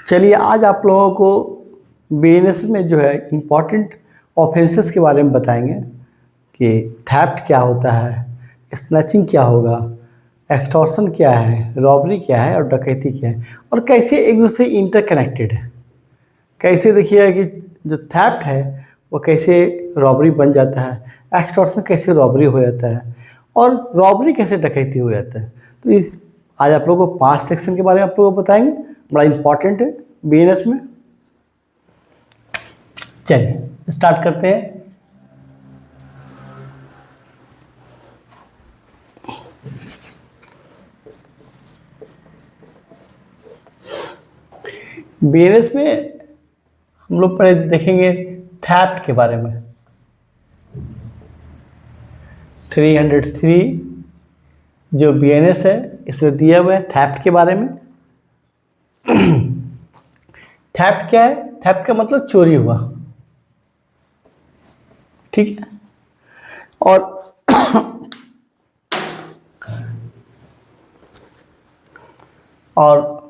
चलिए आज आप लोगों को बीएनएस में जो है इम्पॉर्टेंट ऑफेंसेस के बारे में बताएंगे कि थेफ्ट क्या होता है, स्नैचिंग क्या होगा, एक्सटॉर्शन क्या है, रॉबरी क्या है और डकैती क्या है और कैसे एक दूसरे से इंटरकनेक्टेड है। कैसे देखिए कि जो थेफ्ट है वो कैसे रॉबरी बन जाता है, एक्सटॉर्शन कैसे रॉबरी हो जाता है और रॉबरी कैसे डकैती हो जाता है। तो इस आज आप लोगों को 5 सेक्शन के बारे में आप लोगों को बताएंगे, बड़ा इंपॉर्टेंट है बीएनएस में। चलिए स्टार्ट करते हैं। बीएनएस में हम लोग पहले देखेंगे थेफ्ट के बारे में। 303 जो बीएनएस है इसमें दिया हुआ है थेफ्ट के बारे में। थेफ्ट क्या है? थेफ्ट का मतलब चोरी हुआ, ठीक है। और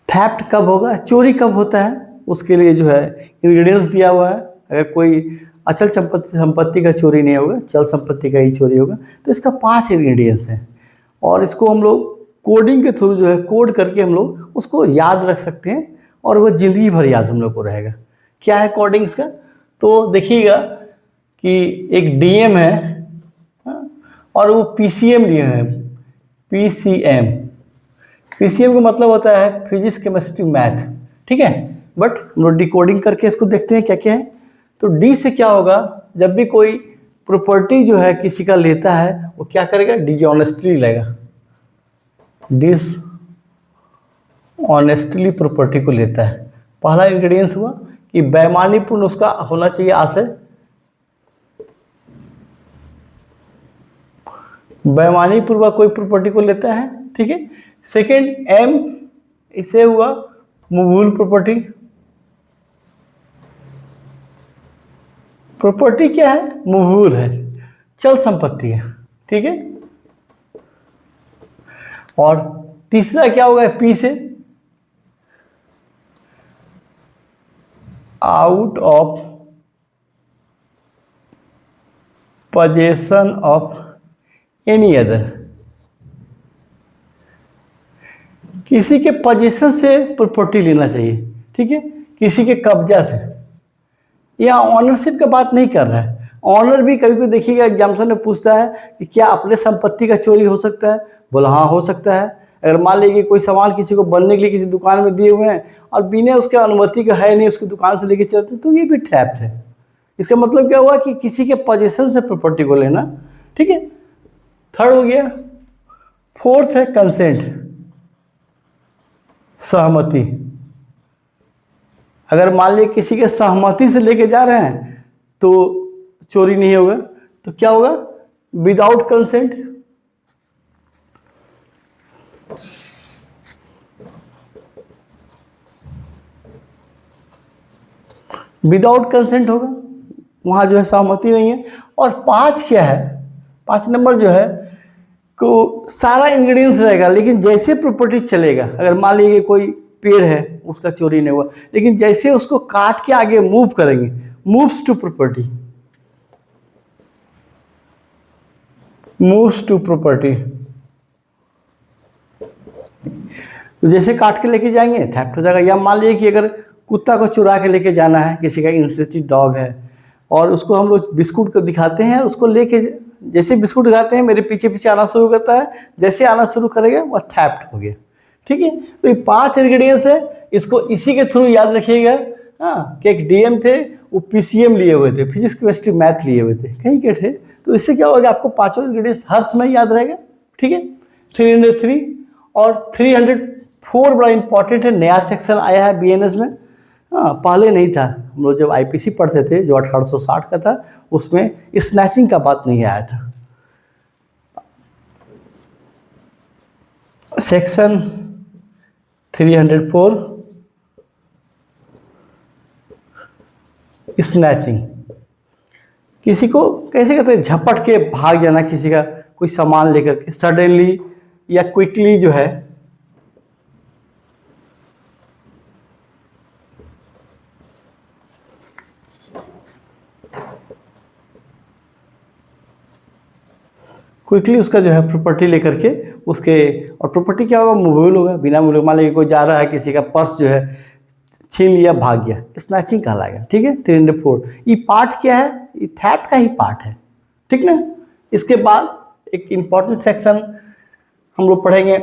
थेफ्ट कब होगा, चोरी कब होता है, उसके लिए जो है इंग्रेडिएंट्स दिया हुआ है। अगर कोई अचल संपत्ति का चोरी नहीं होगा, चल संपत्ति का ही चोरी होगा, तो इसका 5 इंग्रेडिएंट्स हैं और इसको हम लोग कोडिंग के थ्रू जो है कोड करके हम लोग उसको याद रख सकते हैं और वो ज़िंदगी भर याद हम लोग को रहेगा। क्या है कोडिंग्स का? तो देखिएगा कि एक डीएम है और वो पीसीएम लिए हैं। पीसीएम का मतलब होता है फिजिक्स केमिस्ट्री मैथ, ठीक है। बट हम लोग डिकोडिंग करके इसको देखते हैं क्या क्या है। तो डी से क्या होगा, जब भी कोई प्रॉपर्टी जो है किसी का लेता है वो क्या करेगा, डिसऑनेस्टली लेगा। डिसऑनेस्टली प्रॉपर्टी को लेता है। पहला इंग्रेडिएंट्स हुआ कि बेईमानीपूर्ण उसका होना चाहिए आशय। बेईमानीपूर्वक कोई प्रॉपर्टी को लेता है, ठीक है। सेकेंड एम, इसे हुआ मूवेबल प्रॉपर्टी। प्रॉपर्टी क्या है? मूवेबल है, चल संपत्ति है, ठीक है। और तीसरा क्या होगा पी से, out of possession of any other, किसी के पोजीशन से प्रॉपर्टी लेना चाहिए, ठीक है, किसी के कब्जा से। यहाँ ऑनरशिप का बात नहीं कर रहा है। ऑनर भी कभी भी देखिएगा एग्जाम्पल में पूछता है कि क्या अपने संपत्ति का चोरी हो सकता है, बोला हाँ हो सकता है। अगर मान लीजिए कोई सामान किसी को बनने के लिए किसी दुकान में दिए हुए हैं और बिना उसके अनुमति का है नहीं, उसकी दुकान से लेके चलते, तो ये भी थेफ्ट है। इसका मतलब क्या हुआ कि किसी के पोजीशन से प्रॉपर्टी को लेना, ठीक है। थर्ड हो गया। फोर्थ है कंसेंट, सहमति। अगर मान लीजिए किसी के सहमति से लेके जा रहे हैं तो चोरी नहीं होगा। तो क्या होगा, विदाउट कंसेंट। विदाउट कंसेंट होगा, वहां जो है सहमति नहीं है। और 5 क्या है, 5 नंबर जो है को सारा इंग्रेडिएंट्स रहेगा, लेकिन जैसे प्रॉपर्टी चलेगा, अगर मान लीजिए कोई पेड़ है उसका चोरी नहीं हुआ, लेकिन जैसे उसको काट के आगे मूव करेंगे, moves to property, moves to property. तो जैसे काट के लेके जाएंगे थेफ्ट हो जाएगा। या मान लीजिए कि अगर कुत्ता को चुरा के लेके जाना है, किसी का इंसेंसिटिव डॉग है और उसको हम लोग बिस्कुट को दिखाते हैं, उसको लेके जैसे बिस्कुट दिखाते हैं मेरे पीछे पीछे आना शुरू करता है, जैसे आना शुरू करेगा वह थेफ्ट हो गया, ठीक है। तो ये 5 इंग्रेडिएंट्स है, इसको इसी के थ्रू याद रखिएगा। हाँ, कि एक डीएम थे वो पीसीएम लिए हुए थे, फिजिक्स केमिस्ट्री मैथ लिए हुए थे, कहीं के थे। तो इससे क्या होगा, आपको 5 इंग्रेडिएंट्स हर समय याद रहेगा, ठीक है। 303 और 304 बड़ा इंपॉर्टेंट है, नया सेक्शन आया है बीएनएस में। हाँ, पहले नहीं था। हम लोग जब आईपीसी पढ़ते थे जो 1860 का था, उसमें स्नैचिंग का बात नहीं आया था। सेक्शन 304 स्नैचिंग, किसी को कैसे कहते हैं, झपट के भाग जाना, किसी का कोई सामान लेकर के सडनली या क्विकली जो है क्विकली उसका जो है प्रॉपर्टी लेकर के उसके, और प्रॉपर्टी क्या होगा, मूवेबल होगा, बिना मूवेबल। मान लीजिए कोई जा रहा है, किसी का पर्स जो है छीन लिया, भाग गया, स्नैचिंग कहलाएगा, ठीक है। 304 ये पार्ट क्या है, ये थेफ्ट का ही पार्ट है, ठीक ना। इसके बाद एक इंपॉर्टेंट सेक्शन हम लोग पढ़ेंगे,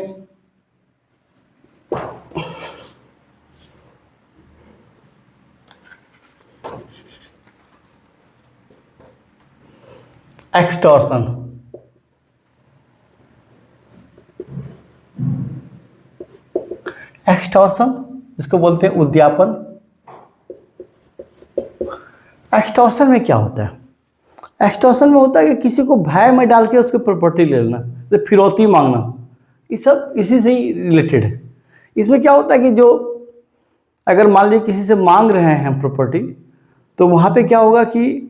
एक्सटॉर्शन। एक्सटॉर्शन इसको बोलते हैं उद्यापन। एक्सटॉर्शन में क्या होता है, एक्सटॉर्शन में होता है कि किसी को भय में डाल के उसकी प्रॉपर्टी ले लेना, जैसे फिरौती मांगना, ये सब इसी से ही रिलेटेड है। इसमें क्या होता है कि जो अगर मान लीजिए किसी से मांग रहे हैं प्रॉपर्टी, तो वहाँ पे क्या होगा कि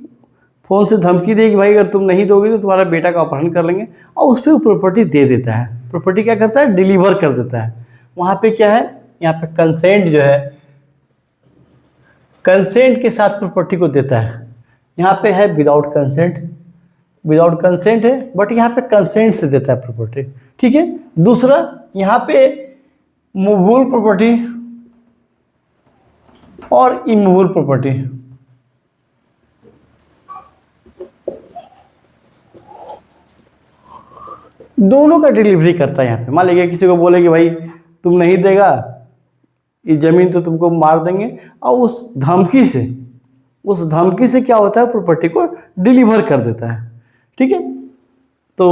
फ़ोन से धमकी देगी, भाई अगर तुम नहीं दोगे तो तुम्हारा बेटा का अपहरण कर लेंगे, और उस पर वो प्रॉपर्टी दे देता है। प्रॉपर्टी क्या करता है, डिलीवर कर देता है। वहाँ पे क्या है, यहाँ पे कंसेंट जो है, कंसेंट के साथ प्रॉपर्टी को देता है। यहाँ पे है विदाउट कंसेंट, विदाउट कंसेंट है, बट यहाँ पे कंसेंट से देता है प्रॉपर्टी, ठीक है। दूसरा यहाँ पे मूवेबल प्रॉपर्टी और इमूवेबल प्रॉपर्टी, दोनों का डिलीवरी करता है यहाँ पे। मान लीजिए किसी को बोले कि भाई तुम नहीं देगा ये ज़मीन तो तुमको मार देंगे, और उस धमकी से क्या होता है, प्रॉपर्टी को डिलीवर कर देता है, ठीक है। तो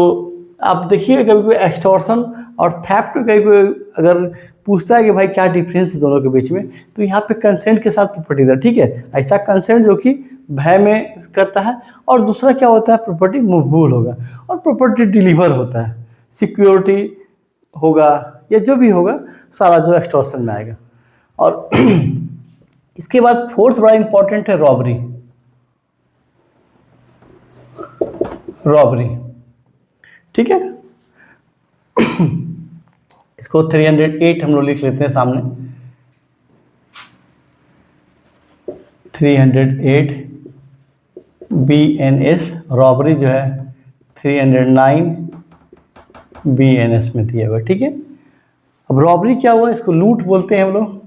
आप देखिए कभी कोई एक्सटॉर्शन और थेफ्ट में कभी कोई अगर पूछता है कि भाई क्या डिफरेंस है दोनों के बीच में, तो यहाँ पे कंसेंट के साथ प्रॉपर्टी था, ठीक है। ऐसा कंसेंट जो कि भय में करता है, और दूसरा क्या होता है, प्रॉपर्टी मूवेबल होगा और प्रॉपर्टी डिलीवर होता है, सिक्योरिटी होगा या जो भी होगा सारा जो एक्सटॉर्शन में आएगा। और इसके बाद फोर्थ बड़ा इंपॉर्टेंट है रॉबरी। रॉबरी, ठीक है। इसको 308 हम लोग लिख लेते हैं सामने, 308 BNS। रॉबरी जो है 309 BNS में दिया हुआ, ठीक है। अब रॉबरी क्या हुआ, इसको लूट बोलते हैं हम लोग।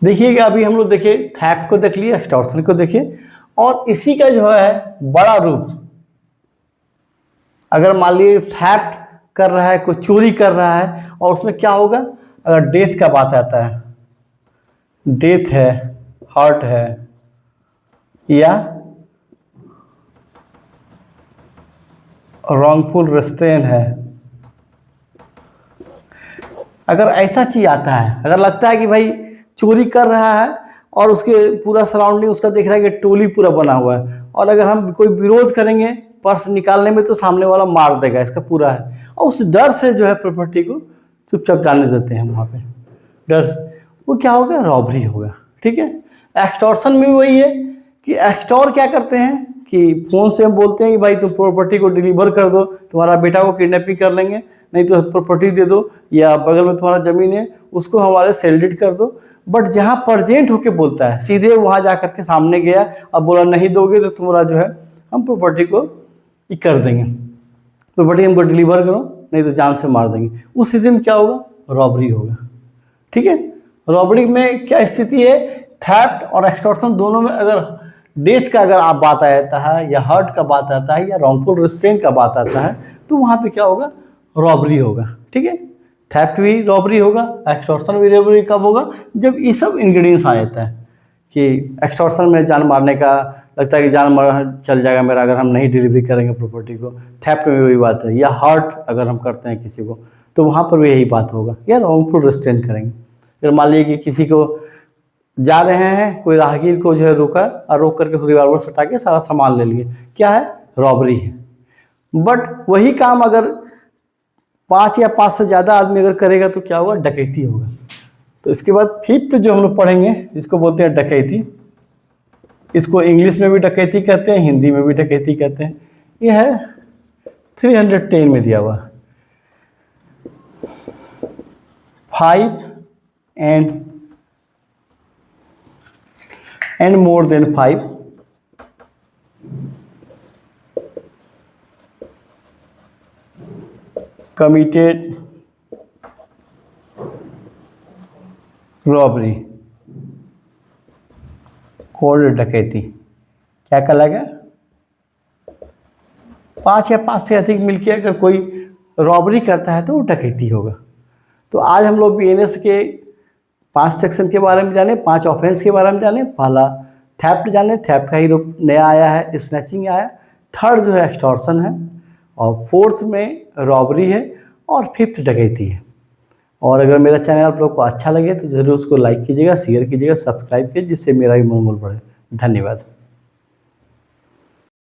देखिएगा अभी हम लोग देखिए थेफ्ट को देख लिए, एक्सटॉर्शन को देखिए, और इसी का जो है बड़ा रूप, अगर मान लीजिए थेफ्ट कर रहा है, कोई चोरी कर रहा है, और उसमें क्या होगा, अगर डेथ का बात आता है, डेथ है, हर्ट है, या रॉन्गफुल रेस्ट्रेन है, अगर ऐसा चीज आता है, अगर लगता है कि भाई चोरी कर रहा है और उसके पूरा सराउंडिंग उसका देख रहा है कि टोली पूरा बना हुआ है, और अगर हम कोई विरोध करेंगे पर्स निकालने में तो सामने वाला मार देगा, इसका पूरा है, और उस डर से जो है प्रॉपर्टी को चुपचाप जाने देते हैं वहाँ पे, डर से, वो क्या होगा, रॉबरी होगा, ठीक है। एक्सटॉर्शन में वही है कि एक्सटॉर क्या करते हैं कि फ़ोन से हम बोलते हैं कि भाई तुम प्रॉपर्टी को डिलीवर कर दो, तुम्हारा बेटा को किडनैपिंग कर लेंगे, नहीं तो प्रॉपर्टी दे दो, या बगल में तुम्हारा ज़मीन है उसको हमारे सेल डीड कर दो। बट जहाँ प्रजेंट होके बोलता है, सीधे वहाँ जा करके सामने गया अब बोला नहीं दोगे तो तुम्हारा जो है हम प्रॉपर्टी को ये कर देंगे, प्रॉपर्टी हमको डिलीवर करो नहीं तो जान से मार देंगे, उस स्थिति में क्या होगा, रॉबरी होगा, ठीक है। रॉबरी में क्या स्थिति है, थेफ्ट और एक्सटॉर्शन दोनों में अगर डेथ का अगर आप बात आ जाता है, या हर्ट का बात आता है, या रॉन्गफुल रिस्ट्रेन का बात आता है, तो वहाँ पे क्या होगा, रॉबरी होगा, ठीक है। थेफ्ट भी रॉबरी होगा, एक्सटॉर्शन भी रॉबरी कब होगा, जब ये सब इंग्रेडिएंट्स आ जाता है कि एक्सटॉर्शन में जान मारने का लगता है कि जान मार चल जाएगा मेरा अगर हम नहीं डिलीवरी करेंगे प्रॉपर्टी को, थेफ्ट में भी वही बात है, या हर्ट अगर हम करते हैं किसी को तो वहाँ पर भी यही बात होगा, या रॉन्गफुल रिस्ट्रेन करेंगे। अगर मान लीजिए कि किसी को जा रहे हैं, कोई राहगीर को जो है रोका और रोक करके रिवॉल्वर सटा के सारा सामान ले लिए, क्या है, रॉबरी है। बट वही काम अगर 5 या 5 से ज़्यादा आदमी अगर करेगा तो क्या होगा, डकैती होगा। तो इसके बाद फिफ्थ जो हम लोग पढ़ेंगे, इसको बोलते हैं डकैती। इसको इंग्लिश में भी डकैती कहते हैं, हिंदी में भी डकैती कहते हैं। ये है 310 में दिया हुआ, 5 and more than 5 committed robbery, code डकैती, क्या कहलाएगा? 5 या 5 से अधिक मिलके अगर कोई रॉबरी करता है तो वो डकैती होगा। तो आज हम लोग बीएनएस के 5 सेक्शन के बारे में जाने, 5 ऑफेंस के बारे में जाने। पहला थेफ्ट जाने, थेफ्ट का ही रूप नया आया है, स्नैचिंग आया। थर्ड जो है एक्सटॉर्शन है, और फोर्थ में रॉबरी है, और फिफ्थ डकैती है। और अगर मेरा चैनल आप लोग को अच्छा लगे तो ज़रूर उसको लाइक कीजिएगा, शेयर कीजिएगा, सब्सक्राइब कीजिए, जिससे मेरा भी मनोबल बढ़े। धन्यवाद।